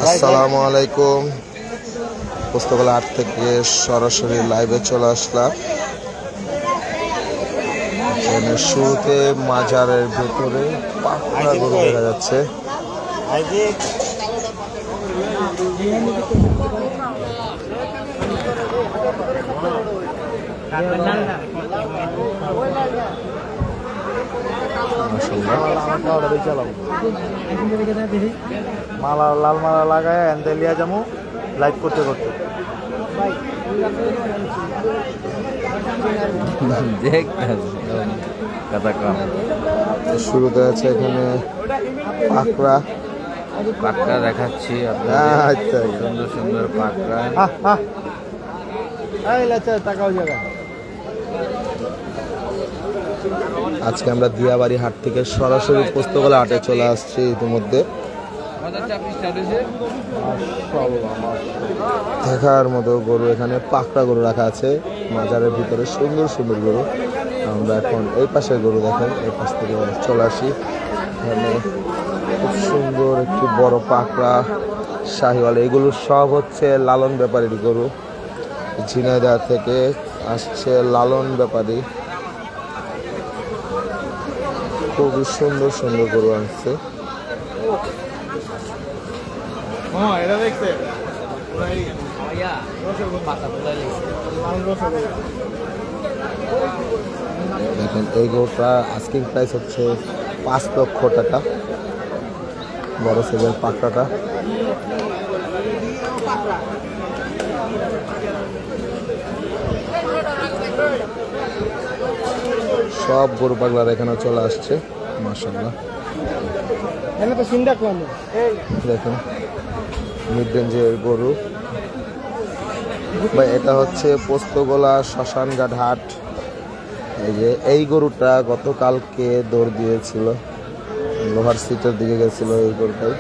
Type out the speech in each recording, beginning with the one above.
আসসালামু আলাইকুম। পুস্তকালয় হাট থেকে সরাসরি লাইভে চলে আসলাম। এখানে শুরুতে মাজারের ভেতরে পাকড়া গরু দেখা যাচ্ছে। মালা লাল মালা লাগায় এন্দেলিয়া যামু লাইভ করতে করতে শুরুতে আছে এখানে পাকড়া পাকড়া দেখাচ্ছি আচ্ছা সুন্দর সুন্দর পাকড়া। টাকাও জায়গা। আজকে আমরা দিয়াবাড়ি হাট থেকে সরাসরি পুস্তকালয় হাটে চলে আসছি। ইতিমধ্যে দেখার মতো গরু, এখানে পাকড়া গরু রাখা আছে মাজারের ভিতরে, সুন্দর সুন্দর গরু। আমরা এখন এই পাশের গরু দেখেন, এই পাশ থেকে চলে আসি। এখানে খুব সুন্দর একটি বড় পাকড়া শাহিওয়াল, এগুলো সব হচ্ছে লালন ব্যাপারীর গরু। ঝিনাইদহ থেকে আসছে লালন ব্যাপারী, খুবই সুন্দর সুন্দর গরু আনছে। দেখেন এই গরুটা আস্কিং প্রাইস হচ্ছে 5 লক্ষ টাকা, বড় সাইজের পাকড়াটা। সব গরু পাগলার এখানে চলে আসছে মাশাআল্লাহ। দেখুন মিড রেঞ্জের গরু ভাই, এটা হচ্ছে পোস্তগোলা শ্মশানঘাট হাট। এই যে এই গরুটা গতকালকে দৌড় দিয়েছিল, লোহার সিটের দিকে গেছিল এই গরুটাই,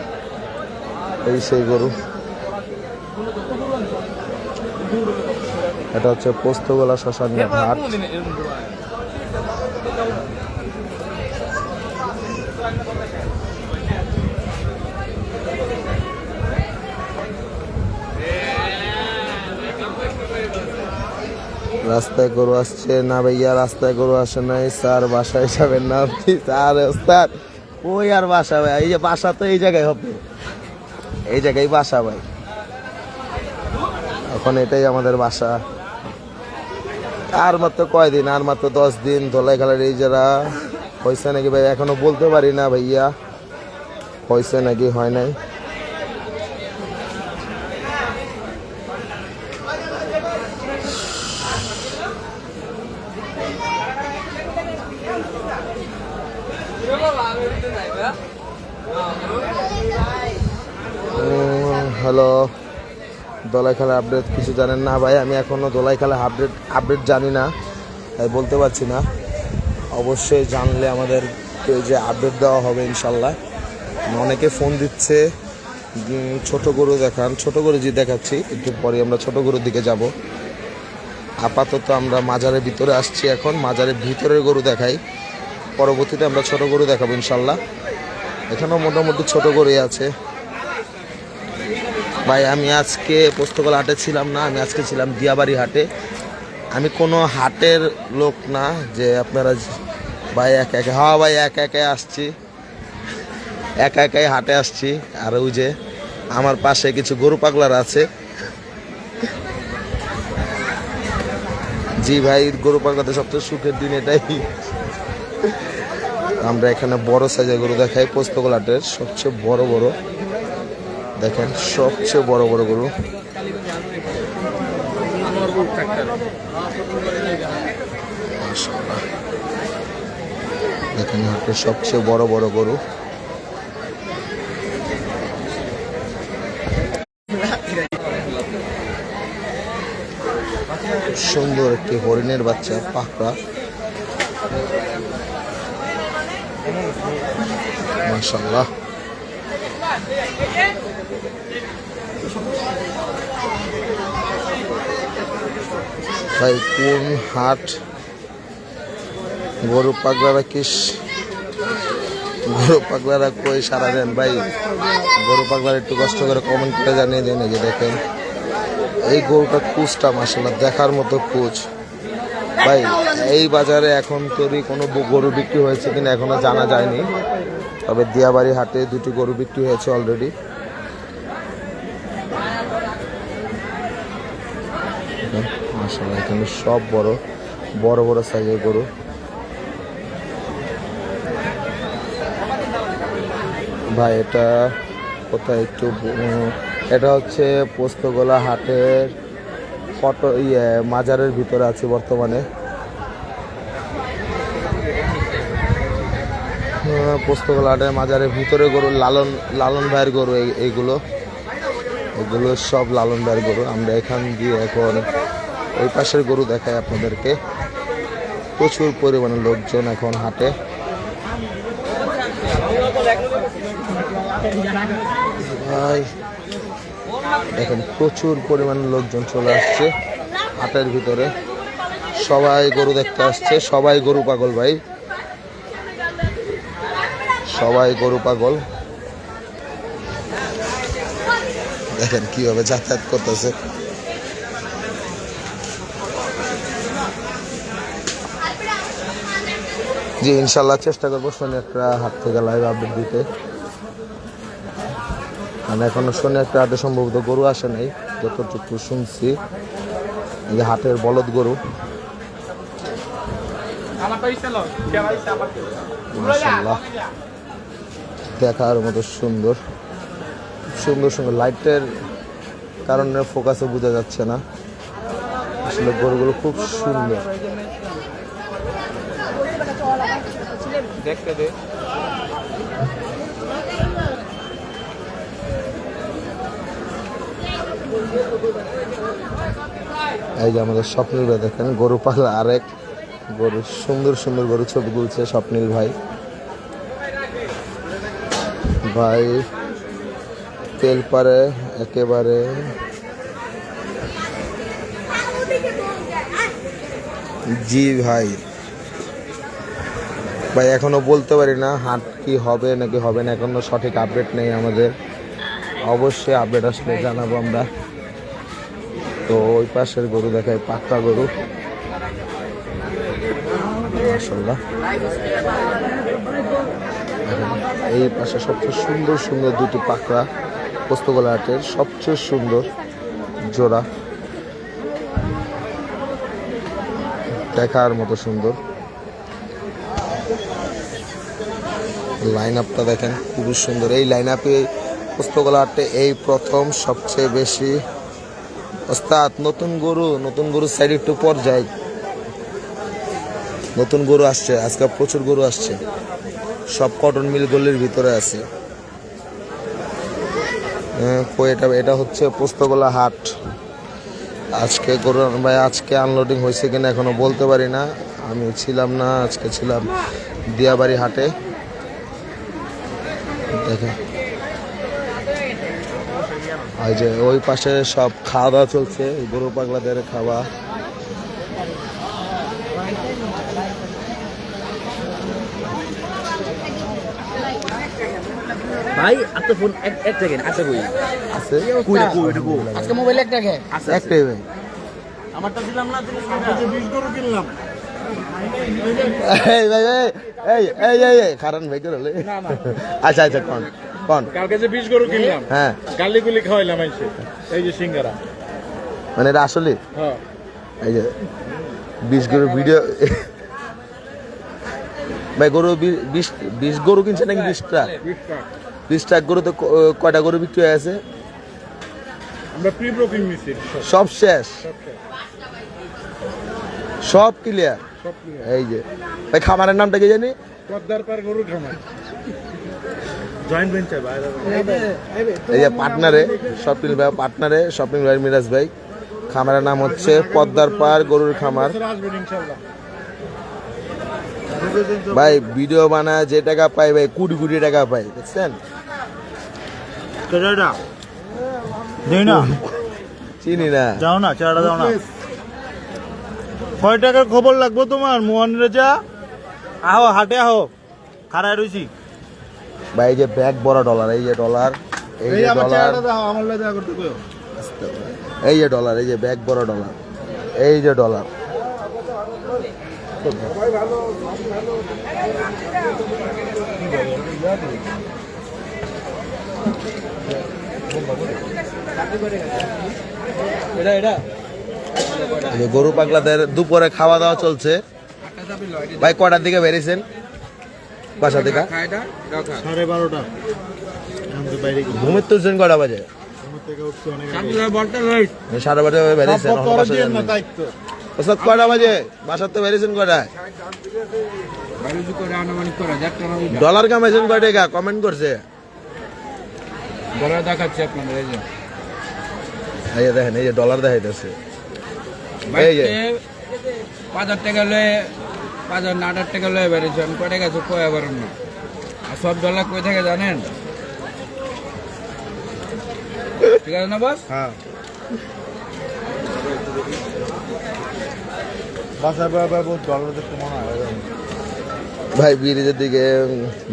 এই সেই গরু। এটা হচ্ছে পোস্তগোলা শ্মশানঘাট হাট। রাস্তায় গরু আসছে না ভাইয়া? রাস্তায় গরু আসে নাই স্যার, বাসায় যাবেন না আপনি? স্যার ওস্তাদ ওই আর বাসা ভাই, এই যে বাসা তো এই জায়গায় হবে, এই জায়গায় বাসা ভাই, এখন এটাই আমাদের বাসা। আর মাত্র কয়দিন, আর মাত্র 10 দিন ধলাই খেলার এই যারা হয়েছে নাকি ভাই এখনো বলতে পারি না ভাইয়া, হয়েছে নাকি হয় নাই। হ্যালো, দোলাই খেলা আপডেট কিছু জানেন না ভাই? আমি এখনো দোলাই খেলা আপডেট জানি না, তাই বলতে পারছি না। অবশ্যই জানলে আমাদের পেজে আপডেট দেওয়া হবে ইনশাল্লাহ। অনেকে ফোন দিচ্ছে ছোট গরু দেখান, ছোট গরু যে দেখাচ্ছি, একটু পরে আমরা ছোট গরুর দিকে যাব। আপাতত আমরা মাজারের ভিতরে আসছি, এখন মাজারের ভিতরের গরু দেখাই, পরবর্তীতে আমরা ছোট গরু দেখাবো ইনশাল্লাহ। এখানেও মোটামুটি ছোট গরুই আছে ভাই। আমি আজকে পুস্তকালয় হাটে ছিলাম না, আমি আজকে ছিলাম দিয়াবাড়ি হাটে। আমি কোনো হাটের লোক না যে আপনারা ভাই একা একা, হ্যাঁ ভাই একা একাই আসছি, একা একাই হাটে আসছি। আর ওই যে আমার পাশে কিছু গরু পাগলার আছে। জি ভাই, গরু পাগলাতে সবচেয়ে সুখের দিন এটাই। আমরা এখানে বড় সাইজের গরু দেখাই, পুস্তকালয় হাটের সবচেয়ে বড় বড়, দেখেন সবচেয়ে বড় বড় গরু। দেখেন হাটের সবচেয়ে বড় বড় গরু। সুন্দর একটি হরিণের বাচ্চা পাকড়া, মাশাআল্লাহ। ভাই কোন হাট? গরু পাগলারা কি গরু পাগলারা কই সারা দেন ভাই, গরু পাগলার একটু কষ্ট করে কমেন্ট করে জানিয়ে দেন। এই যে দেখেন এই গরুটা কুচটা মাশাআল্লাহ দেখার মতো কুচ ভাই। এই বাজারে এখন তৈরি কোনো গরু বিক্রি হয়েছে কিনা এখনো জানা যায়নি, তবে দিয়াবাড়ি হাটে দুটি গরু বিক্রি হয়েছে অলরেডি। মাশাআল্লাহ এখানে সব বড় বড় বড় সাইজের গরু। ভাই এটা কোথায় একটু এটা হচ্ছে পোস্তগোলা হাটের ফটো মাজারের ভিতরে আছে বর্তমানে। পোস্তগোলা হাটের মাজারের ভিতরে গরু, লালন ভাইয়ের গরু এইগুলো সব লালন ভাইয়ের গরু। আমরা এখান দিয়ে এখন ওই পাশের গরু দেখাই আপনাদেরকে। প্রচুর পরিমাণে লোকজন এখন হাটে। ভাই দেখেন প্রচুর পরিমাণে লোকজন চলে আসছে হাটের ভিতরে, সবাই গরু দেখতে আসছে, সবাই গরু পাগল ভাই, সবাই গরু পাগল। দেখেন কিভাবে যাতায়াত করতেছে। জি ইনশাল্লাহ চেষ্টা করবো শনি একটা হাট থেকে লাইভ আপডেট দিতে। মানে এখনো শনি একটা হাটে সম্ভবত গরু আসে নাই যতটুকু শুনছি। এই যে হাটের বলদ গরু মাশাআল্লাহ দেখার মতো সুন্দর সুন্দর সুন্দর। লাইটের কারণে ফোকাসে বোঝা যাচ্ছে না, আসলে গরুগুলো খুব সুন্দর। দেখতে দে এই যে আমাদের স্বপ্নিল ভাই দেখেন গরু পাগলা আরেক গরু, সুন্দর সুন্দর গরু ছবি তুলছে স্বপ্নিল ভাই। ভাই তেল পারে একেবারে জি ভাই। ভাই এখনো বলতে পারি না হাট কি হবে নাকি হবে না, এখনো সঠিক আপডেট নেই আমাদের। অবশ্যই আপডেট আসলে জানাবো আমরা। তো ওই পাশের গরু দেখায় পাক্কা গরু মাশাআল্লাহ। এই পাশে সবচেয়ে সুন্দর সুন্দর দুটি পাকড়া পোস্তগোলা হাটের সবচেয়ে সুন্দর জোড়া, দেখার মতো সুন্দর। লাইন আপটা দেখেন খুবই সুন্দর। এই লাইন আপে পোস্তগোলা হাটে এই প্রথম সবচেয়ে বেশি। ওস্তাদ নতুন গরু সাইড একটু পর যাই, নতুন গরু আসছে আজকে, প্রচুর গরু আসছে, সব কটন মিল গলির ভিতরে আছে। এটা হচ্ছে পোস্তগোলা হাট। আজকে গরু ভাই আজকে আনলোডিং হয়েছে কিনা এখনো বলতে পারি না, আমি ছিলাম না, আজকে ছিলাম দিয়াবাড়ি হাটে। দেখেন এই যে ওই পাশে সব খাওয়া দাওয়া চলছে, গরু পাগলাদের খাওয়া। ভাই আপনার ফোন এক সেকেন্ড আছে কই আছে আজকে মোবাইল একটা কে একটাই ভাই। আমারটা দিলাম না, 20 গরু কিনলাম। এই ভাই এই কারণ ভাই করে আচ্ছা আচ্ছা কোন কালকে যে 20 গরু কিনলাম, হ্যাঁ গালিগুলি খাওয়াইলাম আইছে। এই যে সিঙ্গারা, মানে এটা আসলে হ্যাঁ এই যে 20 গরু ভিডিও ভাই। গরু 20 গরু কিনছে নাকি 20টা? 20টা গরু তো কয়টা গরু বিক্রি হয়ে আছে? আমরা প্রি বুকিং নিছি, সব শেষ, সব ক্লিয়ার। এই যে ভাই খামারের নামটা কি জানি? পদ্মার পার গরু খামার, জয়েন্ট ভেঞ্চার ভাই। এই যে পার্টনারে স্বপ্নিল ভাই, পার্টনারে স্বপ্নিল ভাই, মিরাজ ভাই। খামারের নাম হচ্ছে পদ্মার পার গরুর খামার। আসবেন ইনশাআল্লাহ। ভাই ভিডিও বানায় যে টাকা পাই ভাই কোটি কোটি টাকা পাই, দেখছেন? কেডাটা দেই না, চিনি না, যাও না, চাড়া দাও না। কয় টাকার খবর লাগবে তোমার মোহন রেজা? আহো হাটে আহো, খাড়ায় রইছি। ভাই এই যে ব্যাগ বড় ডলার, এই যে ডলার, এই যে ডলার, এই যে ডলার, এই যে ব্যাগ বড় ডলার, এই যে ডলার। এই যে গরু পাগলাদের দুপুরে খাওয়া দাওয়া চলছে। ভাই কটার দিকে বেরিয়েছেন বাসা থেকে? 12:30 ঘুমের তুলছেন কটা বাজে? 12:30 বেরিয়েছেন ওস্তাদ, কটা বাজে বাসার তো বেরিয়েছেন কটায়? ডলার কামাইছেন কয় টাকা? কমেন্ট করছে। ডলার দেখাচ্ছি আপনাদের, এই যে এই যে দেখেন, এই যে ডলার দেখাইতেছে। এই যে 5,000 টাকা লয়ে 5,000 না 8,000 টাকা লয়ে বেড়েছে, আমি কয় টাকা কয়ে পারেন না। আর সব ডলার কই থেকে জানেন? ঠিক আছে না বস? হ্যাঁ বাসা বাবা বহুত ডলার দেখতে মনে হয়। ভাই ব্রিজের দিকে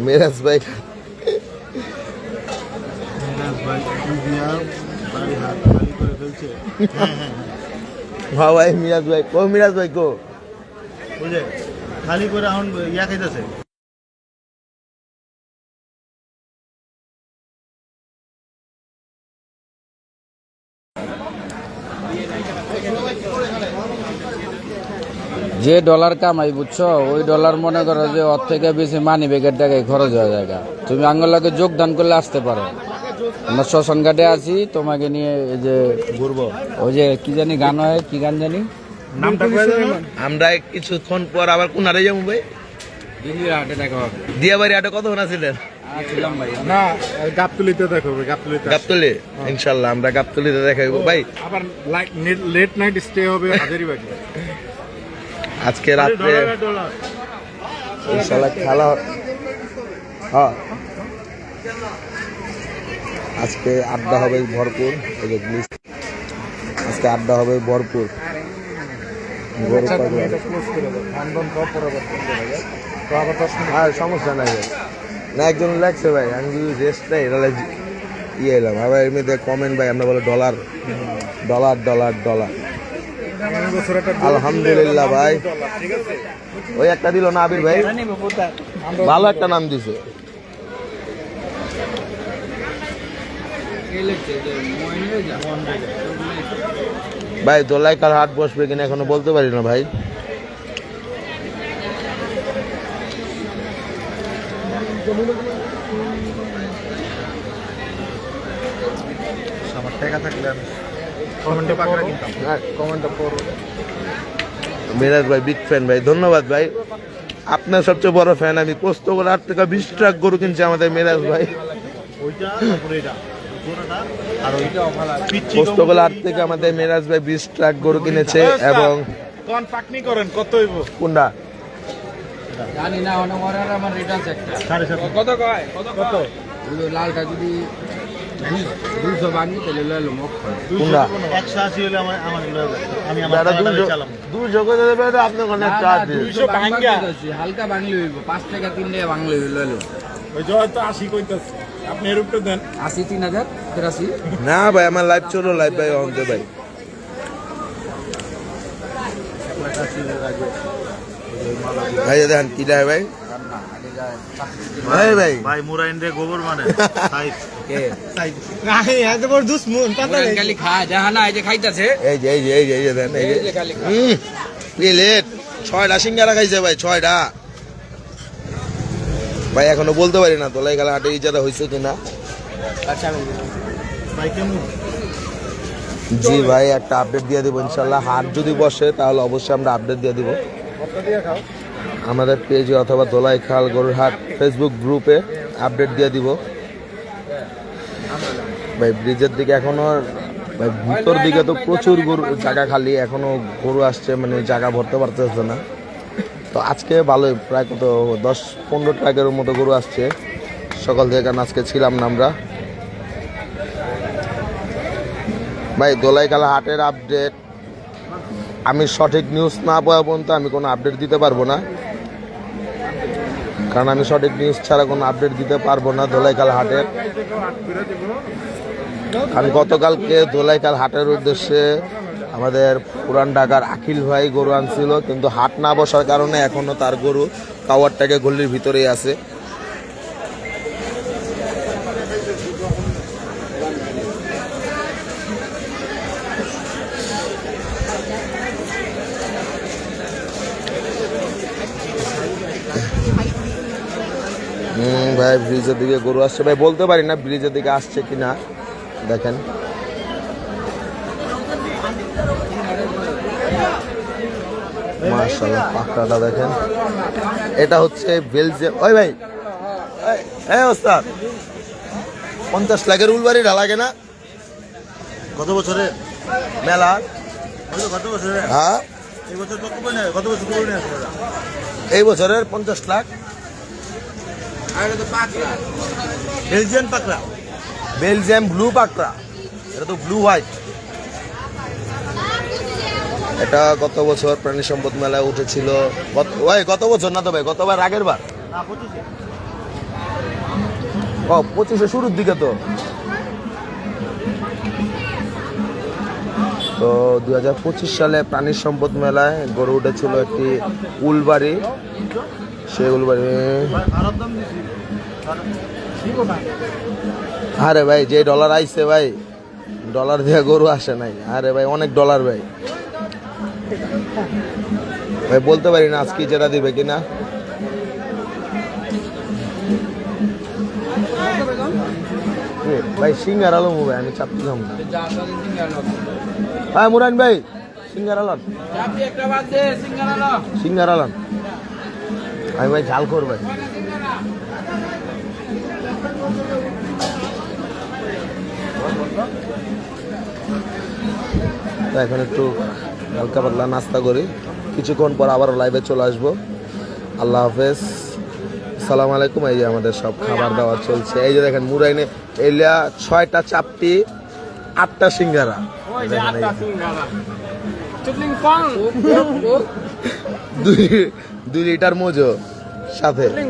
মেরাজ ভাই, ভাই বাড়ি হাত খালি করে ফেলছে। হ্যাঁ ভাই মিরাজ ভাই, কো মিরাজ ভাই কো? বুঝে খালি করে এখন ইয়া খাইতেছে। যে ডলার কামাই বুঝছো, ওই ডলার মনে করো যে ওর থেকে বেশি মানি ব্যাগের টাকায় খরচ হয়ে জায়গা। তুমি আঙ্গুলাকে যোগদান করলে আসতে পারো। আমরা শ্মশান ঘাটে আছি, তোমাকে নিয়ে এই যে ঘুরবো। ওই যে কি জানি গান হয়, কি গান জানি নামটা আমরা কিছুক্ষণ পর আবার কোনারে যাবো ভাই। দিল্লির হাটে দেখা হবে। দিয়া বাড়ি আটে কতক্ষণ আছিলেন? ছিলাম ভাই। না গাবতলিতে দেখাবে, গাবতলিতে গাবতলি। ইনশাল্লাহ আমরা গাবতলিতে দেখাইবো ভাই। আবার লেট নাইট স্টে হবে হাজারিবাগে। আজকে রাত্রে ইনশাল্লাহ খেলা। হ্যাঁ আজকে আড্ডা হবে ভরপুর। এই যে আজকে আড্ডা হবে ভরপুর। গরু পাগলা। আর সমস্যা নাই ভাই, না একজন লাগছে ভাই, আমি যদি রেস্ট নেই তাহলে ইয়ে এলাম আবার এমনিতে কমেন্ট ভাই, আমরা বলে ডলার ডলার ডলার ডলার। আলহামদুলিল্লাহ ভাই, ওই একটা দিল না আবির ভাই, ভালো একটা নাম দিছে। ভাই দোলাই কাল হাট বসবে কিনা এখনো বলতে পারি না ভাই। আমার টাকা থাকলে আমি কমেন্টে পাকড়া কিনতাম। কমেন্টে পড়ো। মেরাজ ভাই বিগ ফ্যান ভাই, ধন্যবাদ ভাই। আপনার সবচেয়ে বড় ফ্যান আমি। পোস্ত করে 8 টাকা 20 ট্রাক গরু কিনছে আমাদের মেরাজ ভাই। ওইটা তারপরে এটা পুরোটা আর ওইটা পিচ্চি পোস্ত করে 8 থেকে আমাদের মেরাজ ভাই 20 ট্রাক গরু কিনেছে। এবং কোন পাকনি করেন কত হইব? কোনটা জানি না, অনেক অর্ডার আমার রিটার্ন একটা 7.5 কত কয় কত কত? লালটা যদি 200 বানি তাহলে লইলো মুখ কোনটা 180 হলে আমি আমার টাকা চালাম। 200 করে দেবে তো আপনি কোন একটা আছে। 200 ভাঙ্গা হালকা বাংলি হইব, 5 টাকা 3 টাকা বাংলি হইল লইলো। ওই জয় তো 80 কইতাছে, আপনি এর উপরে দেন 80 3000 83। না ভাই আমার লাইভ চলো, লাইভ ভাই অন্তে ভাই। ভাই দেখেন কি দেয় ভাই। ভাই ভাই ভাই মুরাইন রে গোবর মানে সাইজ কে সাইজ নাই এত বড় দুশ্মন পাতা ওরা খালি খায়, দেখা না এই যে খাইতাছে, এই যে এই যে এই যে এই যে দেন এই এই যে যে খালি খায়। প্লেট 6টা সিঙ্গারা খাইছে ভাই, 6টা ভাই। এখনো বলতে পারি না তোলাই গেলে হাটে ইজারা হয়েছে কিনা। আচ্ছা আমি ভাই কেমন? জি ভাই একটা আপডেট দিয়ে দেবো ইনশাল্লাহ। হাট যদি বসে তাহলে অবশ্যই আমরা আপডেট দিয়ে দিব আমাদের পেজে অথবা দোলাই খাল গরুর হাট ফেসবুক গ্রুপে আপডেট দিয়ে দিব ভাই। ব্রিজের দিকে এখনো ভাই ভিতর দিকে তো প্রচুর গরু জায়গা খালি, এখনো গরু আসছে মানে জায়গা ভরতে পারতেছে না। তো আজকে ভালোই প্রায় কত 10-15 ট্রাকের মতো গরু আসছে সকাল থেকে, কারণ আজকে ছিলাম না আমরা ভাই। দোলাইখালা হাটের আপডেট আমি সঠিক নিউজ না পাওয়া পর্যন্ত আমি কোনো আপডেট দিতে পারবো না। কারণ আমি সঠিক নিউজ ছাড়া কোনো আপডেট দিতে পারবো না ধোলাইখাল হাটের। আমি গতকালকে ধোলাইখাল হাটের উদ্দেশ্যে আমাদের পুরান ঢাকার আখিল ভাই গরু আনছিল, কিন্তু হাট না বসার কারণে এখনো তার গরু টাওয়ারটাকে গলির ভিতরেই আছে। ভাই ব্রিজের দিকে গরু আসছে, ভাই বলতে পারি না ব্রিজের দিকে আসছে কিনা। দেখেন মাশাআল্লাহ পাকড়াটা দেখেন, এটা হচ্ছে বেলজিয়াম। ওই ভাই হ্যাঁ ওস্তাদ 50 লাখের উলবাড়িটা লাগে না কত বছরে মেলা? কত বছরে হ্যাঁ এই বছর কত বছর করে নিয়ে আসবে এই বছরের 50 লাখ। বেলজিয়ান পাকড়া বেলজিয়াম ব্লু পাকড়া, এটা তো ব্লু হোয়াইট। এটা গত বছর প্রাণী সম্পদ মেলায় উঠেছিল। গত বছর না তো ভাই, গতবার আগের বার। না 25-এ। ও 25-এ শুরুর দিকে তো 2025 সালে প্রাণী সম্পদ মেলায় গরু উঠেছিল একটি উলবাড়ি। সেই উলবাড়ি খারাপ দাম দিছি আরে ভাই যে ডলার আইছে ভাই, ডলার দিয়ে গরু আসে নাই। আরে ভাই অনেক ডলার ভাই, ভাই বলতে পারি না আজকে যেটা দিবে কিনা। ভাই সিঙ্গার আলম ভাই, আমি চাপছিলাম না। হ্যাঁ মুরান ভাই সিঙ্গার আলম, সিঙ্গার আলম। আমি ভাই ঝাল কর ভাই। তো এখন একটু হালকা পাতলা নাস্তা করি, কিছুক্ষণ পর আবারও লাইভে চলে আসবো। আল্লাহ হাফেজ, সালাম আলাইকুম। এই যে আমাদের সব খাবার দাবার চলছে। এই যে দেখেন মুরাইনে এলিয়া 6টা চাপটি 8টা সিঙ্গারা, 2 লিটার মোজো সাথে।